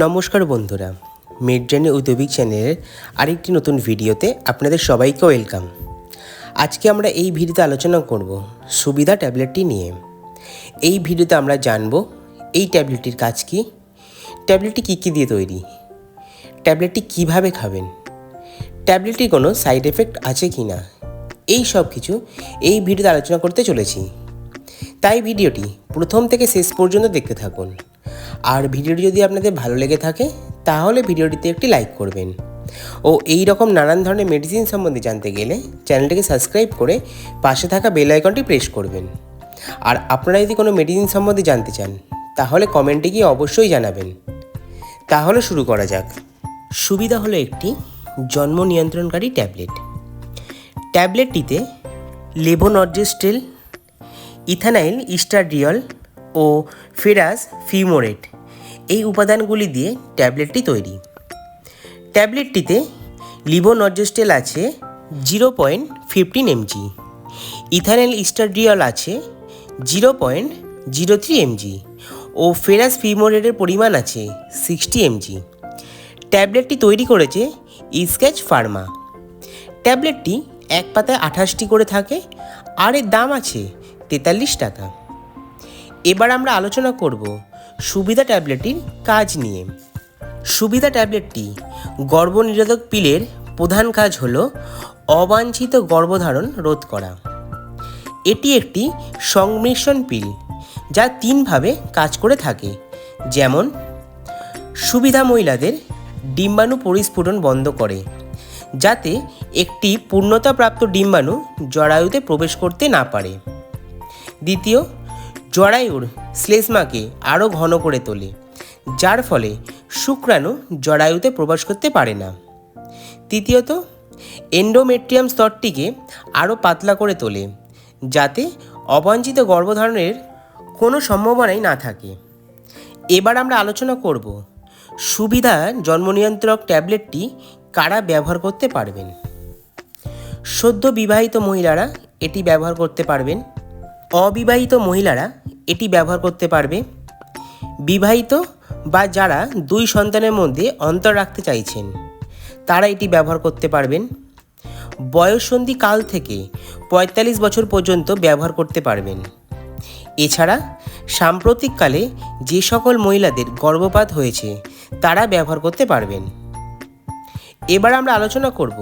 নমস্কার বন্ধুরা, মেডজার্নি উদ্যোগী চ্যানেলের আরেকটি নতুন ভিডিওতে আপনাদের সবাইকে ওয়েলকাম। আজকে আমরা এই ভিডিওতে আলোচনা করব সুবিধা ট্যাবলেটটি নিয়ে। এই ভিডিওতে আমরা জানব এই ট্যাবলেটটির কাজ কী, ট্যাবলেটটি কী দিয়ে তৈরি, ট্যাবলেটটি কিভাবে খাবেন, ট্যাবলেটটির কোনো সাইড এফেক্ট আছে কি না, এই সব কিছু এই ভিডিওতে আলোচনা করতে চলেছি। তাই ভিডিওটি প্রথম থেকে শেষ পর্যন্ত দেখতে থাকুন। আর ভিডিওটি যদি আপনাদের ভালো লেগে থাকে তাহলে ভিডিওটিতে একটি লাইক করবেন ও এই রকম নানান ধরনের মেডিসিন সম্বন্ধে জানতে গেলে চ্যানেলটিকে সাবস্ক্রাইব করে পাশে থাকা বেল আইকনটি প্রেস করবেন। আর আপনারা যদি কোনো মেডিসিন সম্বন্ধে জানতে চান তাহলে কমেন্টে গিয়ে অবশ্যই জানাবেন। তাহলে শুরু করা যাক। সুবিধা হলো একটি জন্ম নিয়ন্ত্রণকারী ট্যাবলেট। ট্যাবলেটটিতে লেভোনর্জেস্ট্রেল, ইথানাইল ইস্ট্রাডিওল ও ফেরাস ফিউমোরেট এই উপাদানগুলি দিয়ে ট্যাবলেটটি তৈরি। ট্যাবলেটটিতে লিভোনর্জেস্ট্রেল আছে 0.15 mg, ইথানাইল ইস্ট্রাডিওল আছে 0.03 mg ও ফেরাস ফিউমোরেটের পরিমাণ আছে 60 mg। ট্যাবলেটটি তৈরি করেছে স্কেচ ফার্মা। ট্যাবলেটটি এক পাতায় 28টি করে থাকে আর এর দাম আছে 43 টাকা। এবার আমরা আলোচনা করব সুবিধা ট্যাবলেটটির কাজ নিয়ে। সুবিধা ট্যাবলেটটি গর্ভনিরোধক পিলের প্রধান কাজ হলো অবাঞ্ছিত গর্ভধারণ রোধ করা। এটি একটি সংমিশ্রণ পিল যা তিনভাবে কাজ করে থাকে, যেমন সুবিধা মহিলাদের ডিম্বাণু পরিস্ফুটন বন্ধ করে যাতে একটি পূর্ণতাপ্রাপ্ত ডিম্বাণু জরায়ুতে প্রবেশ করতে না পারে। দ্বিতীয়, জরায়ুর শ্লেষ্মাকে আরও ঘন করে তোলে যার ফলে শুক্রাণু জরায়ুতে প্রবেশ করতে পারে না। তৃতীয়ত, এন্ডোমেট্রিয়াম স্তরটিকে আরও পাতলা করে তোলে যাতে অবাঞ্ছিত গর্ভধারণের কোনো সম্ভাবনাই না থাকে। এবার আমরা আলোচনা করব সুবিধা জন্মনিয়ন্ত্রক ট্যাবলেটটি কারা ব্যবহার করতে পারবেন। সদ্য বিবাহিত মহিলারা এটি ব্যবহার করতে পারবেন, অবিবাহিত মহিলারা এটি ব্যবহার করতে পারবে, বিবাহিত বা যারা 2 সন্তানের মধ্যে অন্তর রাখতে চাইছেন তারা এটি ব্যবহার করতে পারবেন, বয়ঃসন্ধি কাল থেকে 45 বছর পর্যন্ত ব্যবহার করতে পারবেন। এছাড়া সাম্প্রতিককালে যে সকল মহিলাদের গর্ভপাত হয়েছে তারা ব্যবহার করতে পারবেন। এবার আমরা আলোচনা করব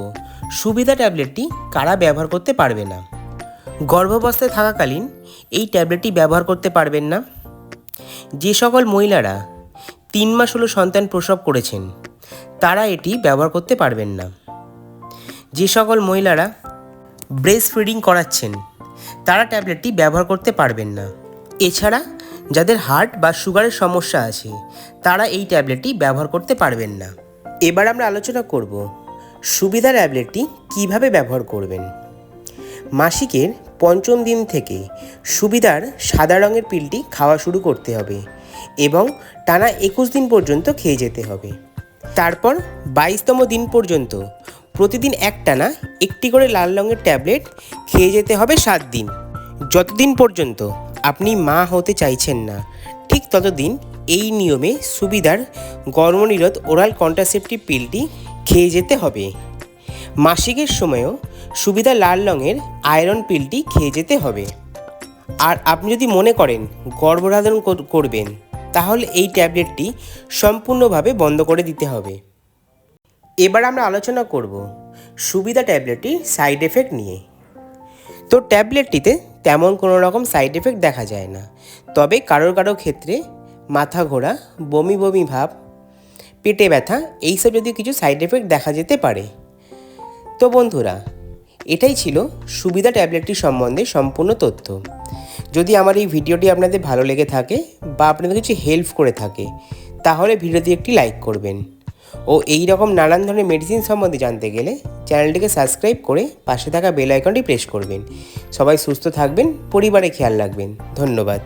সুবিধা ট্যাবলেটটি কারা ব্যবহার করতে পারবে না। গর্ভাবস্থায় থাকাকালীন এই ট্যাবলেটটি ব্যবহার করতে পারবেন না। যে সকল মহিলারা 3 মাস হলো সন্তান প্রসব করেছেন তারা এটি ব্যবহার করতে পারবেন না। যে সকল মহিলারা ব্রেস্ট ফিডিং করাচ্ছেন তারা ট্যাবলেটটি ব্যবহার করতে পারবেন না। এছাড়া যাদের হার্ট বা সুগারের সমস্যা আছে তারা এই ট্যাবলেটটি ব্যবহার করতে পারবেন না। এবার আমরা আলোচনা করব সুবিধা ট্যাবলেটটি কিভাবে ব্যবহার করবেন। মাসিকের 5ম দিন থেকে সুবিধার সাদা রঙের পিলটি খাওয়া শুরু করতে হবে এবং টানা 21 দিন পর্যন্ত খেয়ে যেতে হবে। তারপর 22তম দিন পর্যন্ত প্রতিদিন একটানা একটি করে লাল রঙের ট্যাবলেট খেয়ে যেতে হবে 7 দিন। যতদিন পর্যন্ত আপনি মা হতে চাইছেন না ঠিক ততদিন এই নিয়মে সুবিধার গর্ভনিরোধ ওরাল কন্ট্রাসেপটিভ পিলটি খেয়ে যেতে হবে। মাসিকের সময়ও সুবিধা লাল রঙের আয়রন পিলটি খেয়ে যেতে হবে। আর আপনি যদি মনে করেন গর্ভধারণ করবেন তাহলে এই ট্যাবলেটটি সম্পূর্ণভাবে বন্ধ করে দিতে হবে। এবার আমরা আলোচনা করব সুবিধা ট্যাবলেটটির সাইড এফেক্ট নিয়ে। তো ট্যাবলেটটিতে তেমন কোনো রকম সাইড এফেক্ট দেখা যায় না, তবে কারোর ক্ষেত্রে মাথা ঘোরা, বমি বমি ভাব, পেটে ব্যথা এইসব যদি কিছু সাইড এফেক্ট দেখা যেতে পারে। তো বন্ধুরা, এটাই ছিল সুবিধা ট্যাবলেটটি সম্বন্ধে সম্পূর্ণ তথ্য। যদি আমার এই ভিডিওটি আপনাদের ভালো লেগে থাকে বা আপনাদের কিছু হেল্প করে থাকে তাহলে ভিডিওতে একটি লাইক করবেন ও এই রকম নানান ধরনের মেডিসিন সম্বন্ধে জানতে গেলে চ্যানেলটিকে সাবস্ক্রাইব করে পাশে থাকা বেল আইকনটি প্রেস করবেন। সবাই সুস্থ থাকবেন, পরিবারে খেয়াল রাখবেন। ধন্যবাদ।